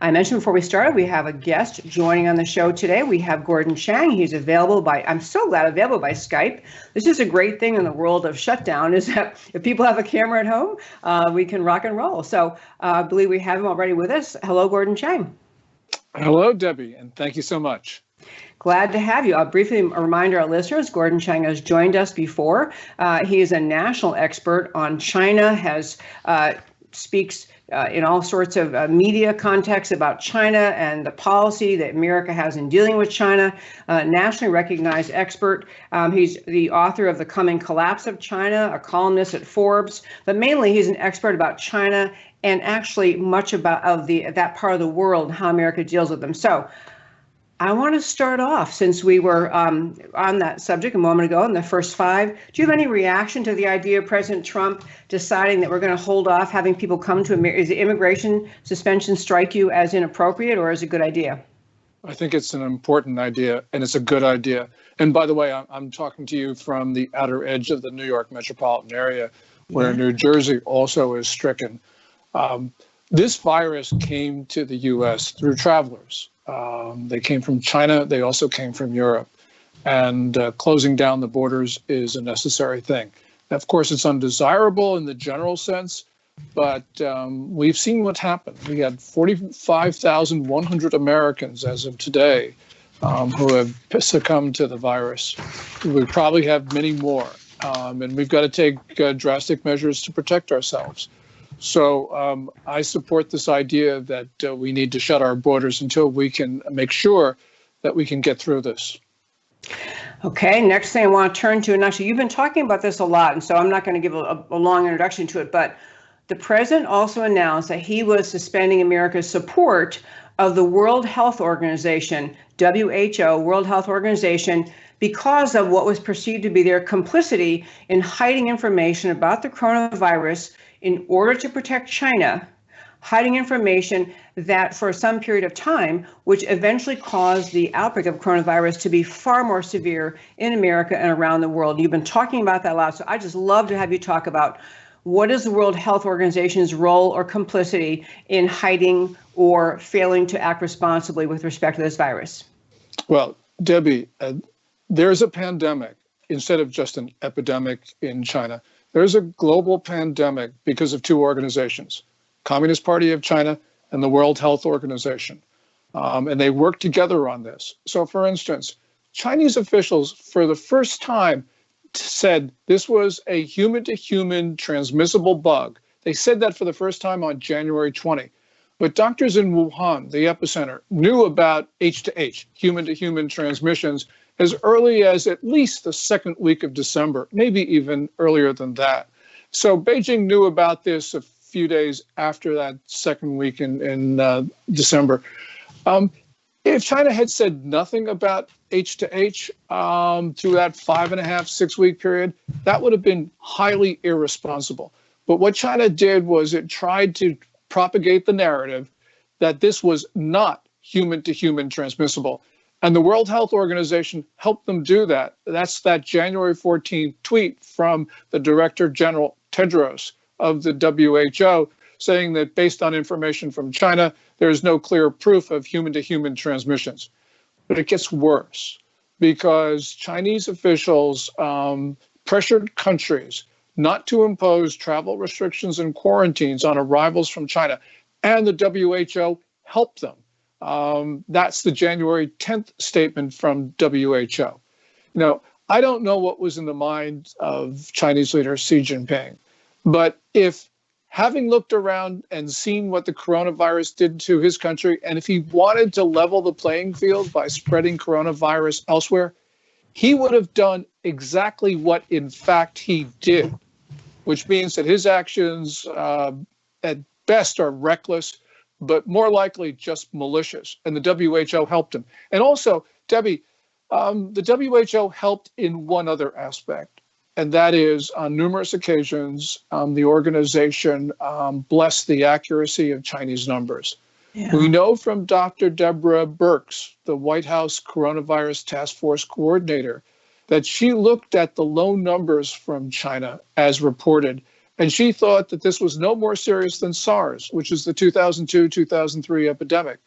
I mentioned before we started, we have a guest joining on the show today. We have Gordon Chang. He's available I'm so glad, available by Skype. This is a great thing in the world of shutdown, is that if people have a camera at home, we can rock and roll. So I believe we have him already with us. Hello, Gordon Chang. Hello, Debbie, and thank you so much. Glad to have you. I'll briefly remind our listeners, Gordon Chang has joined us before. He is a national expert on China, speaks in all sorts of media contexts about China and the policy that America has in dealing with China. Nationally recognized expert. He's the author of The Coming Collapse of China, a columnist at Forbes, but mainly he's an expert about China and actually much about that part of the world and how America deals with them. So I want to start off, since we were on that subject a moment ago in the first five. Do you have any reaction to the idea of President Trump deciding that we're going to hold off having people come to America? Is the immigration suspension strike you as inappropriate, or is it a good idea? I think it's an important idea, and it's a good idea. And by the way, I'm talking to you from the outer edge of the New York metropolitan area, where New Jersey also is stricken. This virus came to the U.S. through travelers. They came from China. They also came from Europe. And closing down the borders is a necessary thing. Now, of course, it's undesirable in the general sense, but we've seen what happened. We had 45,100 Americans as of today who have succumbed to the virus. We probably have many more, and we've got to take drastic measures to protect ourselves. So I support this idea that we need to shut our borders until we can make sure that we can get through this. Okay, next thing I want to turn to, and actually you've been talking about this a lot, and so I'm not going to give a long introduction to it, but the president also announced that he was suspending America's support of the World Health Organization, WHO, World Health Organization, because of what was perceived to be their complicity in hiding information about the coronavirus in order to protect China, hiding information that for some period of time, which eventually caused the outbreak of coronavirus to be far more severe in America and around the world. You've been talking about that a lot, so I just love to have you talk about what is the World Health Organization's role or complicity in hiding or failing to act responsibly with respect to this virus? Well, Debbie, there's a pandemic instead of just an epidemic in China. There's a global pandemic because of two organizations, Communist Party of China and the World Health Organization. And they work together on this. So, for instance, Chinese officials, for the first time, said this was a human-to-human transmissible bug. They said that for the first time on January 20. But doctors in Wuhan, the epicenter, knew about H2H, human-to-human transmissions, as early as at least the second week of December, maybe even earlier than that. So Beijing knew about this a few days after that second week in December. If China had said nothing about H2H through that 5.5, 6 week period, that would have been highly irresponsible. But what China did was it tried to propagate the narrative that this was not human-to-human transmissible. And the World Health Organization helped them do that. That's that January 14th tweet from the Director General Tedros of the WHO saying that based on information from China, there is no clear proof of human-to-human transmissions. But it gets worse because Chinese officials pressured countries not to impose travel restrictions and quarantines on arrivals from China, and the WHO helped them. That's the January 10th statement from WHO. Now, I don't know what was in the mind of Chinese leader Xi Jinping, but if having looked around and seen what the coronavirus did to his country, and if he wanted to level the playing field by spreading coronavirus elsewhere, he would have done exactly what, in fact, he did, which means that his actions at best are reckless, but more likely just malicious. And the WHO helped him. And also, Debbie, the WHO helped in one other aspect, and that is on numerous occasions, the organization blessed the accuracy of Chinese numbers. Yeah. We know from Dr. Deborah Birx, the White House Coronavirus Task Force coordinator, that she looked at the low numbers from China as reported, And she thought that this was no more serious than SARS, which is the 2002-2003 epidemic.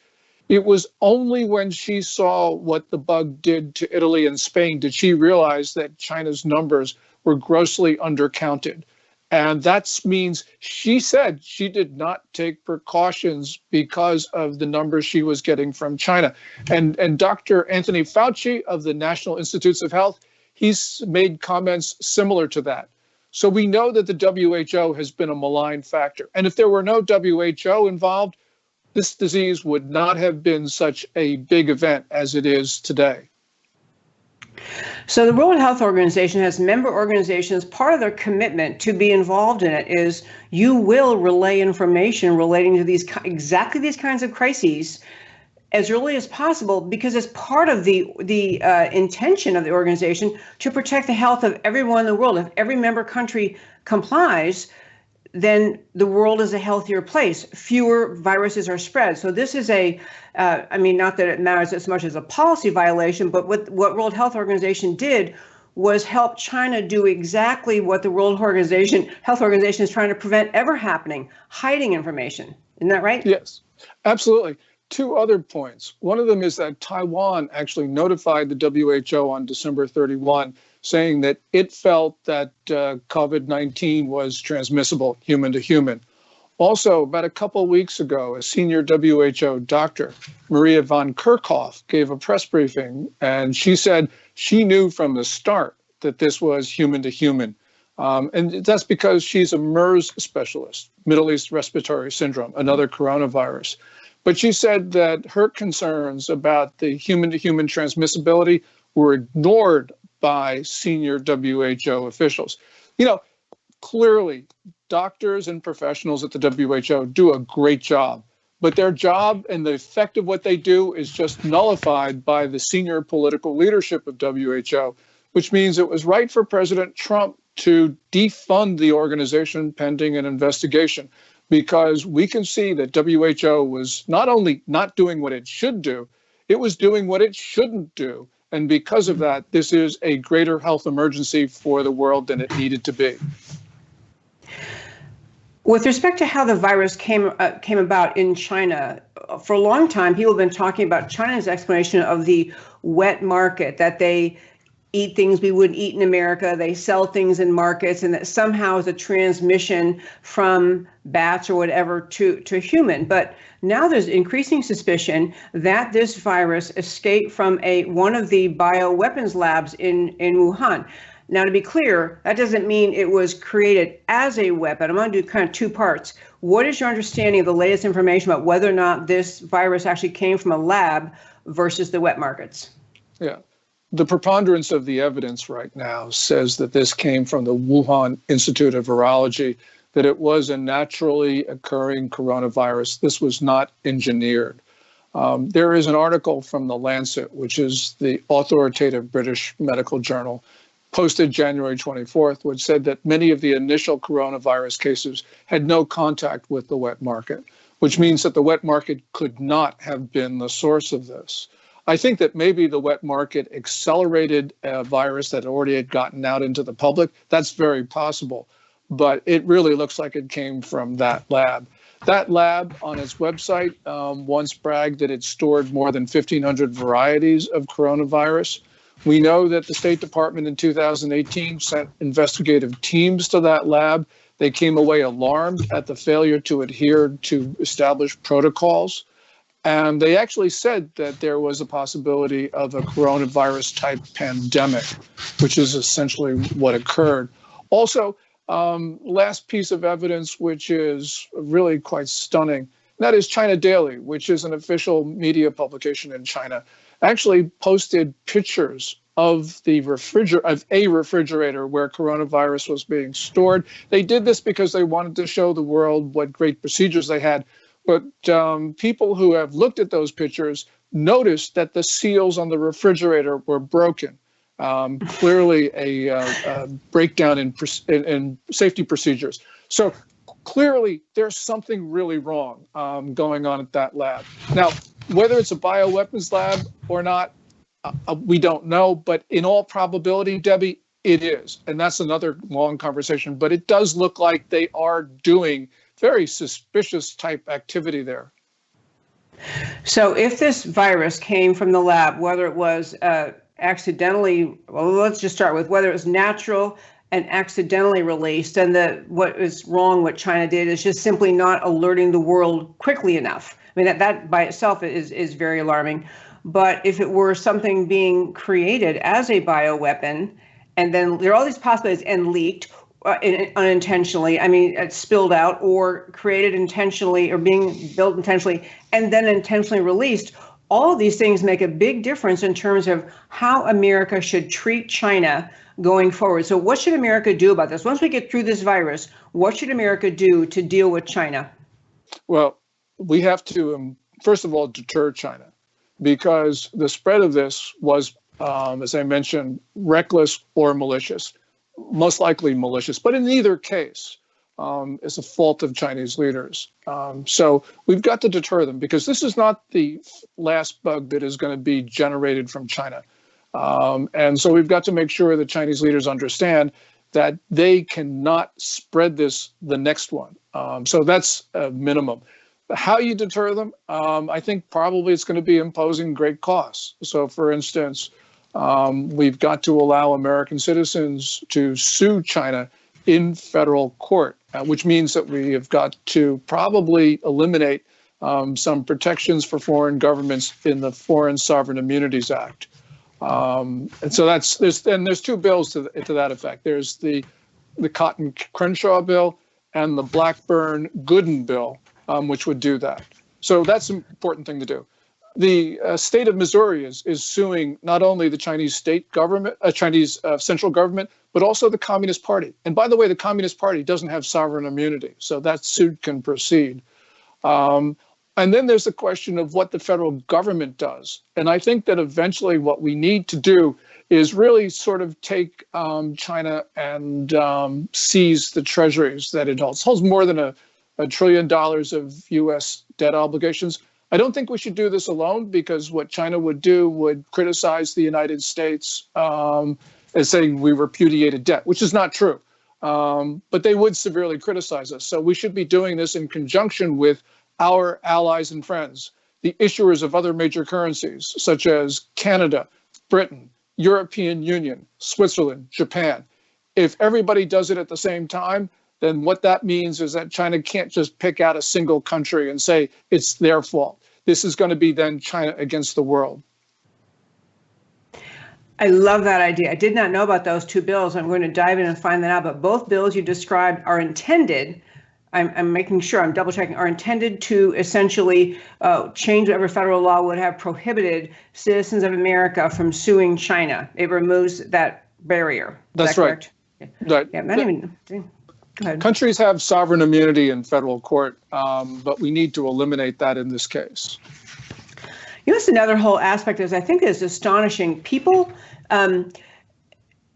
It was only when she saw what the bug did to Italy and Spain did she realize that China's numbers were grossly undercounted. And that means she said she did not take precautions because of the numbers she was getting from China. And Dr. Anthony Fauci of the National Institutes of Health, he's made comments similar to that. So we know that the WHO has been a malign factor. And if there were no WHO involved, this disease would not have been such a big event as it is today. So the World Health Organization has member organizations. Part of their commitment to be involved in it is you will relay information relating to exactly these kinds of crises as early as possible, because it's part of the intention of the organization to protect the health of everyone in the world. If every member country complies, then the world is a healthier place. Fewer viruses are spread. So this is not that it matters as much as a policy violation, but what World Health Organization did was help China do exactly what the World Health Organization is trying to prevent ever happening, hiding information. Isn't that right? Yes, absolutely. Two other points. One of them is that Taiwan actually notified the WHO on December 31, saying that it felt that COVID-19 was transmissible human to human. Also, about a couple of weeks ago, a senior WHO doctor, Maria von Kerkhoff, gave a press briefing, and she said she knew from the start that this was human to human. And that's because she's a MERS specialist, Middle East Respiratory Syndrome, another coronavirus. But she said that her concerns about the human-to-human transmissibility were ignored by senior WHO officials. Clearly, doctors and professionals at the WHO do a great job, but their job and the effect of what they do is just nullified by the senior political leadership of WHO, which means it was right for President Trump to defund the organization pending an investigation, because we can see that WHO was not only not doing what it should do, it was doing what it shouldn't do. And because of that, this is a greater health emergency for the world than it needed to be. With respect to how the virus came about in China, for a long time, people have been talking about China's explanation of the wet market, that they eat things we wouldn't eat in America, they sell things in markets, and that somehow is a transmission from bats or whatever to human. But now there's increasing suspicion that this virus escaped from one of the bioweapons labs in Wuhan. Now, to be clear, that doesn't mean it was created as a weapon. I'm going to do kind of two parts. What is your understanding of the latest information about whether or not this virus actually came from a lab versus the wet markets? Yeah. The preponderance of the evidence right now says that this came from the Wuhan Institute of Virology, that it was a naturally occurring coronavirus. This was not engineered. There is an article from The Lancet, which is the authoritative British medical journal, posted January 24th, which said that many of the initial coronavirus cases had no contact with the wet market, which means that the wet market could not have been the source of this. I think that maybe the wet market accelerated a virus that already had gotten out into the public. That's very possible, but it really looks like it came from that lab. That lab on its website once bragged that it stored more than 1,500 varieties of coronavirus. We know that the State Department in 2018 sent investigative teams to that lab. They came away alarmed at the failure to adhere to established protocols. And they actually said that there was a possibility of a coronavirus type pandemic, which is essentially what occurred. Also, last piece of evidence, which is really quite stunning, that is China Daily, which is an official media publication in China, actually posted pictures of a refrigerator where coronavirus was being stored. They did this because they wanted to show the world what great procedures they had. But people who have looked at those pictures noticed that the seals on the refrigerator were broken. Clearly a breakdown in safety procedures. So clearly there's something really wrong going on at that lab. Now, whether it's a bioweapons lab or not, we don't know. But in all probability, Debbie, It is. And that's another long conversation. But it does look like they are doing very suspicious type activity there. So if this virus came from the lab, whether it was accidentally, well, let's just start with whether it was natural and accidentally released, and what is wrong, what China did is just simply not alerting the world quickly enough. I mean, that by itself is very alarming. But if it were something being created as a bioweapon, and then there are all these possibilities and leaked unintentionally, I mean, it's spilled out or created intentionally or being built intentionally and then intentionally released, all of these things make a big difference in terms of how America should treat China going forward. So what should America do about this? Once we get through this virus, what should America do to deal with China? Well, we have to, first of all, deter China, because the spread of this was, as I mentioned, reckless or malicious, most likely malicious. But in either case, it's a fault of Chinese leaders. So we've got to deter them, because this is not the last bug that is going to be generated from China. And so we've got to make sure that Chinese leaders understand that they cannot spread the next one. So that's a minimum. How you deter them, I think probably it's going to be imposing great costs. So, for instance, we've got to allow American citizens to sue China in federal court, which means that we have got to probably eliminate some protections for foreign governments in the Foreign Sovereign Immunities Act. And so there's two bills to that effect. There's the Cotton-Crenshaw bill and the Blackburn-Gooden bill, which would do that. So that's an important thing to do. The state of Missouri is suing not only the Chinese state government, Chinese central government, but also the Communist Party. And by the way, the Communist Party doesn't have sovereign immunity, so that suit can proceed. And then there's the question of what the federal government does. And I think that eventually what we need to do is really sort of take China and seize the treasuries that it holds. It holds more than $1 trillion of U.S. debt obligations. I don't think we should do this alone, because what China would do would criticize the United States as saying we repudiated debt, which is not true. But they would severely criticize us. So we should be doing this in conjunction with our allies and friends, the issuers of other major currencies, such as Canada, Britain, European Union, Switzerland, Japan. If everybody does it at the same time, then what that means is that China can't just pick out a single country and say it's their fault. This is going to be then China against the world. I love that idea. I did not know about those two bills. I'm going to dive in and find that out. But both bills you described are intended, I'm making sure, I'm double checking, are intended to essentially change whatever federal law would have prohibited citizens of America from suing China. It removes that barrier. That's right. Yeah. Right. Yeah, not even. Go ahead. Countries have sovereign immunity in federal court, but we need to eliminate that in this case. You know, it's another whole aspect is I think is astonishing. People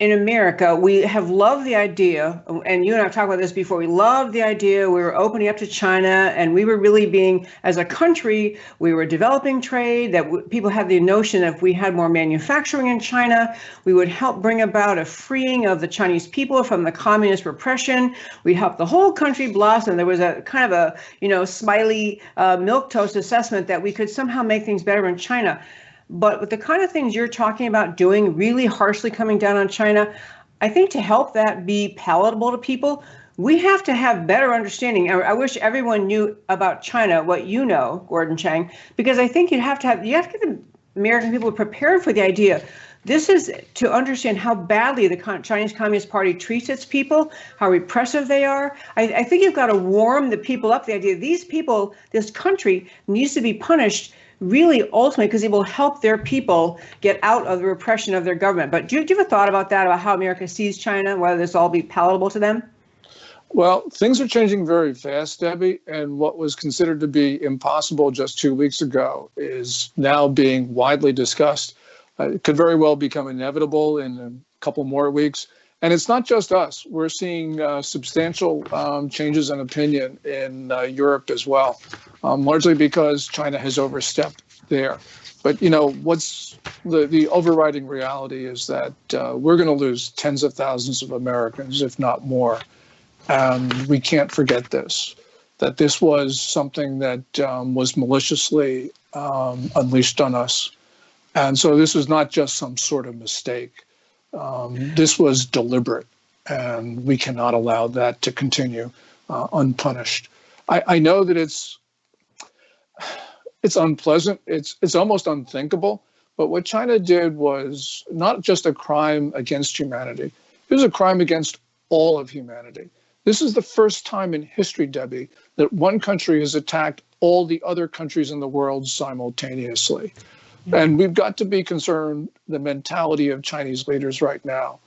in America, we have loved the idea, and you and I have talked about this before, we loved the idea we were opening up to China, and we were really being, as a country, we were developing trade, that people had the notion that if we had more manufacturing in China, we would help bring about a freeing of the Chinese people from the communist repression. We'd help the whole country blossom. There was a kind of a, smiley milquetoast assessment that we could somehow make things better in China. But with the kind of things you're talking about doing, really harshly coming down on China, I think to help that be palatable to people, we have to have better understanding. I wish everyone knew about China, what you know, Gordon Chang, because I think you have to get the American people prepared for the idea. This is to understand how badly the Chinese Communist Party treats its people, how repressive they are. I think you've got to warm the people up. The idea these people, this country needs to be punished really ultimately because it will help their people get out of the repression of their government. But do you have a thought about that, about how America sees China, whether this all be palatable to them? Well, things are changing very fast, Debbie, and what was considered to be impossible just 2 weeks ago is now being widely discussed. It could very well become inevitable in a couple more weeks. And it's not just us. We're seeing substantial changes in opinion in Europe as well, largely because China has overstepped there. But, what's the overriding reality is that we're going to lose tens of thousands of Americans, if not more. And we can't forget this, that this was something that was maliciously unleashed on us. And so this was not just some sort of mistake. This was deliberate, and we cannot allow that to continue unpunished. I know that it's unpleasant. It's almost unthinkable. But what China did was not just a crime against humanity. It was a crime against all of humanity. This is the first time in history, Debbie, that one country has attacked all the other countries in the world simultaneously. And we've got to be concerned, the mentality of Chinese leaders right now.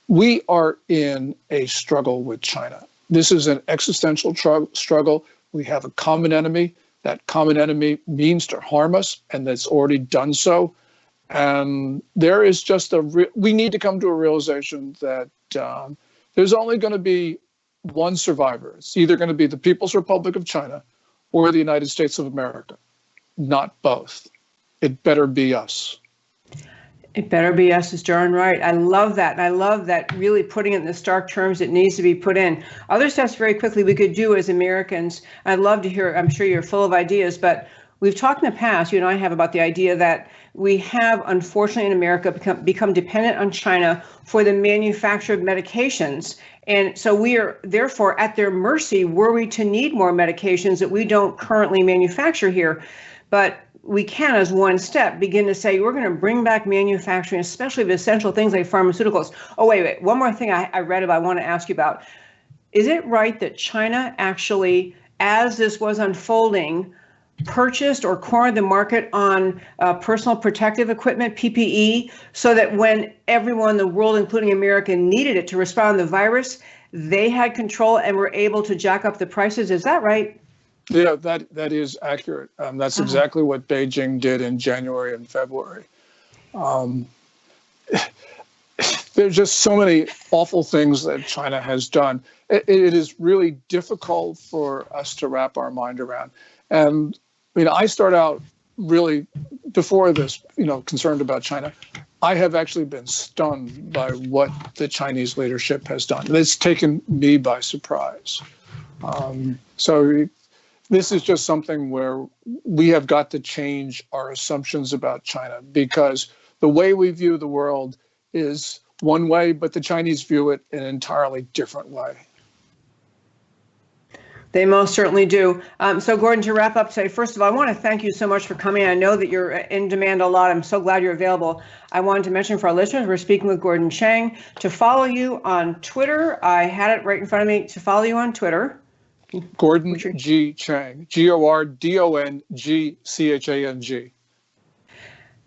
We are in a struggle with China. This is an existential struggle. We have a common enemy. That common enemy means to harm us, and that's already done so. And there is just we need to come to a realization that there's only going to be one survivor. It's either going to be the People's Republic of China or the United States of America, not both. It better be us. It better be us, is darn right. I love that. And I love that really putting it in the stark terms it needs to be put in. Other steps very quickly we could do as Americans. I'd love to hear, I'm sure you're full of ideas, but we've talked in the past, you and I have, about the idea that we have, unfortunately, in America become dependent on China for the manufacture of medications. And so we are therefore at their mercy were we to need more medications that we don't currently manufacture here. But we can, as one step, begin to say, we're going to bring back manufacturing, especially of essential things like pharmaceuticals. Oh, wait. One more thing I read about, I want to ask you about. Is it right that China actually, as this was unfolding, purchased or cornered the market on personal protective equipment, PPE, so that when everyone in the world, including America, needed it to respond to the virus, they had control and were able to jack up the prices? Is that right? Yeah, that is accurate. That's exactly what Beijing did in January and February. There's just so many awful things that China has done. It is really difficult for us to wrap our mind around. And I start out really before this, concerned about China. I have actually been stunned by what the Chinese leadership has done. It's taken me by surprise. So this is just something where we have got to change our assumptions about China, because the way we view the world is one way, but the Chinese view it in an entirely different way. They most certainly do. So Gordon, to wrap up today, first of all, I want to thank you so much for coming. I know that you're in demand a lot. I'm so glad you're available. I wanted to mention for our listeners, we're speaking with Gordon Chang. To follow you on Twitter, I had it right in front of me. To follow you on Twitter, Gordon G. Chang, GordonGchang.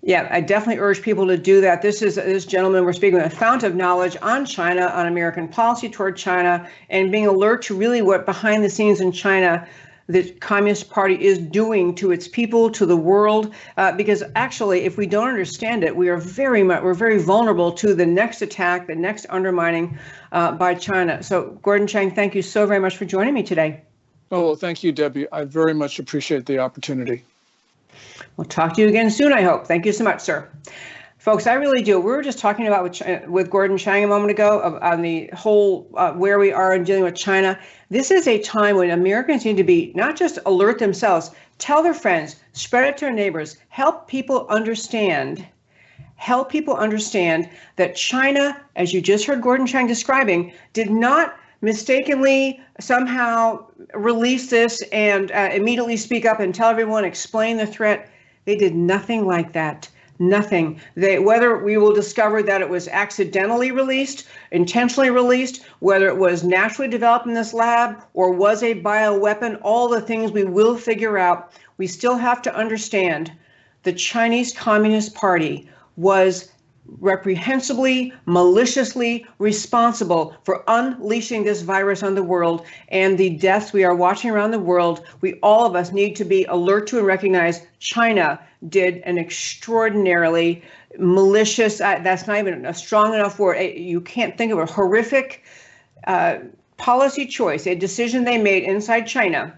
Yeah, I definitely urge people to do that. This gentleman we're speaking with, a fount of knowledge on China, on American policy toward China, and being alert to really what behind the scenes in China the Communist Party is doing to its people, to the world. Because actually, if we don't understand it, we're very vulnerable to the next attack, the next undermining by China. So, Gordon Chang, thank you so very much for joining me today. Oh, well, thank you, Debbie. I very much appreciate the opportunity. We'll talk to you again soon, I hope. Thank you so much, sir. Folks, I really do. We were just talking about with Gordon Chang a moment ago on the whole where we are in dealing with China. This is a time when Americans need to be not just alert themselves, tell their friends, spread it to their neighbors, help people understand that China, as you just heard Gordon Chang describing, did not mistakenly somehow release this and immediately speak up and tell everyone, explain the threat. They did nothing like that. Nothing. Whether we will discover that it was accidentally released, intentionally released, whether it was naturally developed in this lab or was a bioweapon, all the things we will figure out, we still have to understand the Chinese Communist Party was reprehensibly, maliciously responsible for unleashing this virus on the world and the deaths we are watching around the world. All of us need to be alert to and recognize China did an extraordinarily malicious, that's not even a strong enough word, you can't think of a horrific policy choice, a decision they made inside China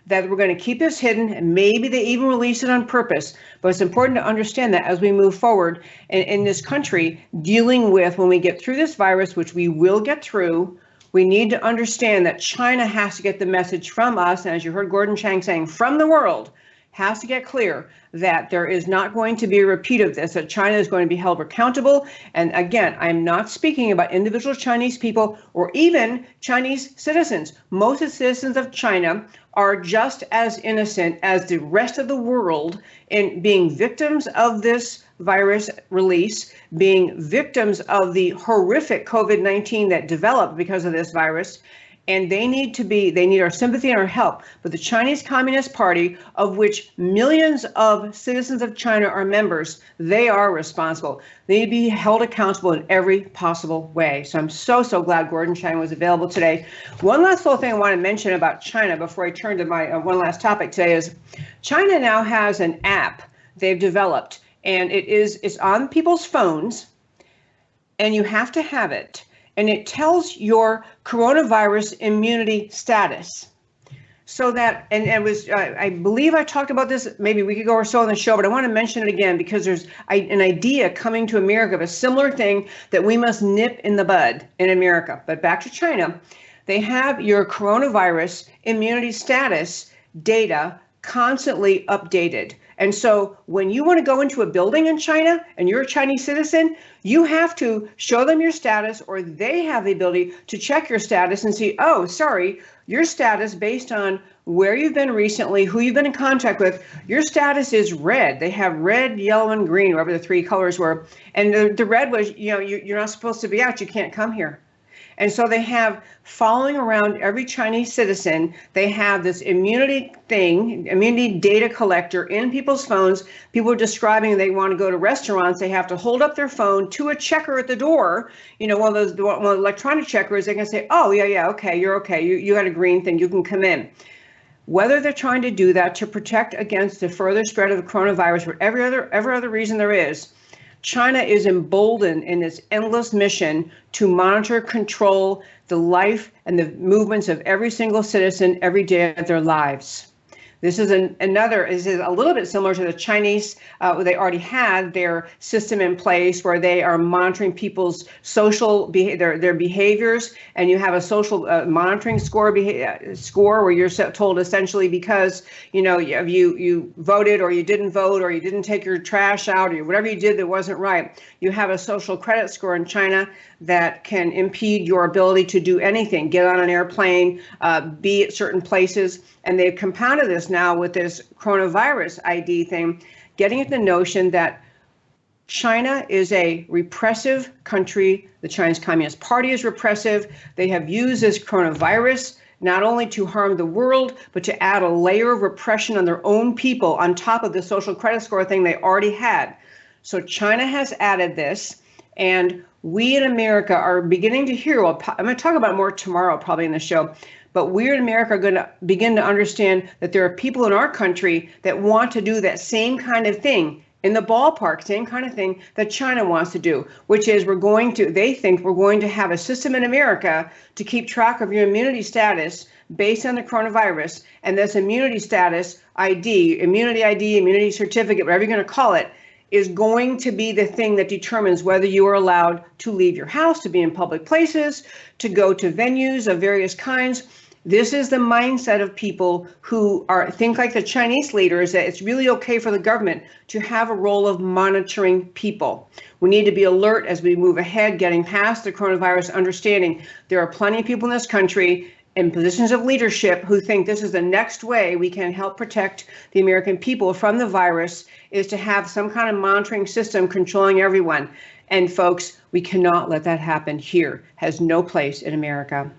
that we're going to keep this hidden, and maybe they even release it on purpose. But it's important to understand that as we move forward in this country, dealing with when we get through this virus, which we will get through, we need to understand that China has to get the message from us, and as you heard Gordon Chang saying, from the world, has to get clear that there is not going to be a repeat of this, that China is going to be held accountable. And again, I'm not speaking about individual Chinese people or even Chinese citizens. Most of the citizens of China are just as innocent as the rest of the world in being victims of this virus release, being victims of the horrific COVID-19 that developed because of this virus. And they need our sympathy and our help. But the Chinese Communist Party, of which millions of citizens of China are members, they are responsible. They need to be held accountable in every possible way. So I'm so glad Gordon Chang was available today. One last little thing I want to mention about China before I turn to my one last topic today is China now has an app they've developed, and it's on people's phones, and you have to have it. And it tells your coronavirus immunity status. So that, and it was, I believe I talked about this maybe a week ago or so on the show, but I want to mention it again because there's an idea coming to America of a similar thing that we must nip in the bud in America. But back to China, they have your coronavirus immunity status data constantly updated. And so when you want to go into a building in China and you're a Chinese citizen, you have to show them your status, or they have the ability to check your status and see, oh, sorry, your status based on where you've been recently, who you've been in contact with, your status is red. They have red, yellow, and green, whatever the three colors were. And the red was, you're not supposed to be out. You can't come here. And so they have, following around every Chinese citizen, they have this immunity data collector in people's phones. People are describing they want to go to restaurants. They have to hold up their phone to a checker at the door, one of the electronic checkers. They can say, oh, yeah, okay, you're okay. You got a green thing, you can come in. Whether they're trying to do that to protect against the further spread of the coronavirus or every other reason there is, China is emboldened in its endless mission to monitor, control the life and the movements of every single citizen every day of their lives. This is a little bit similar to the Chinese. They already had their system in place where they are monitoring people's social their behaviors, and you have a social monitoring score where you're told essentially because you voted or you didn't vote or you didn't take your trash out or whatever you did that wasn't right. You have a social credit score in China that can impede your ability to do anything, get on an airplane, be at certain places. And they've compounded this now with this coronavirus ID thing, getting at the notion that China is a repressive country. The Chinese Communist Party is repressive. They have used this coronavirus not only to harm the world, but to add a layer of repression on their own people on top of the social credit score thing they already had. So China has added this, and we in America are beginning to hear, I'm going to talk about more tomorrow probably in the show, but we in America are going to begin to understand that there are people in our country that want to do that same kind of thing in the ballpark, same kind of thing that China wants to do, which is they think we're going to have a system in America to keep track of your immunity status based on the coronavirus. And this immunity status ID, immunity certificate, whatever you're going to call it, is going to be the thing that determines whether you are allowed to leave your house, to be in public places, to go to venues of various kinds. This is the mindset of people who think like the Chinese leaders, that it's really okay for the government to have a role of monitoring people. We need to be alert as we move ahead, getting past the coronavirus, understanding there are plenty of people in this country in positions of leadership who think this is the next way we can help protect the American people from the virus, is to have some kind of monitoring system controlling everyone. And folks, we cannot let that happen here. Has no place in America.